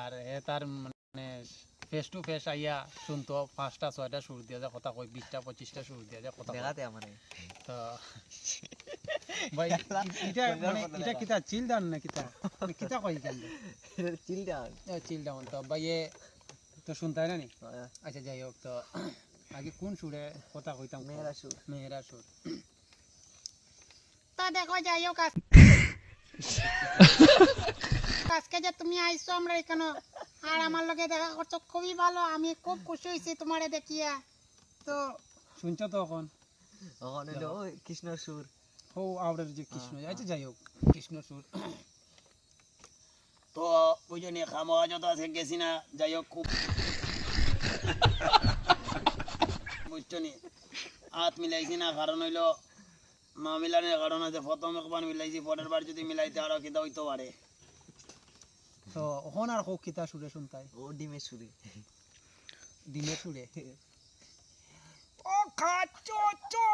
আর এ তার মানে face to face আইয়া শুনতো 5টা 6টা সুর দিয়ে যা কথা কই 20টা 25টা সুর দিয়ে যা কথা দেখাতে আমারে তো ভাই এটা মানে এটা কিতা চিল ডাউন না কিতা কিতা কই কেন চিল ডাউন চিল ডাউন তো ভাই এ তো শুনতে না নি আচ্ছা যাই হোক তো আগে কোন সুরে কথা কইতাম মেহেরা সুর তা দেখো যাই হোক আজকে যে তুমি আইছো আমরা এখানে আর আমার লগে দেখা করছো খুবই ভালো আমি খুব খুশি হয়েছি তোমারে দেখিয়া তো শুনছো তো এখন হলো কৃষ্ণ সুর ও আউটের যে কৃষ্ণ আচ্ছা যাই হোক কৃষ্ণ সুর তো ওই জন্য খামা যত আছে গেছি না যাই হোক খুব বুঝছো নি হাত মিলাইছি না কারণ হইলো না মিলানোর কারণ আছে প্রথম একবার মিলাইছি পরের বার যদি মিলাইতে আরো কিতা হইতে পারে তো ওখান আর হোক কিতা সুরে শুনতাই ও ডিমের সুরে ডিমের সুরে ও খা চো চো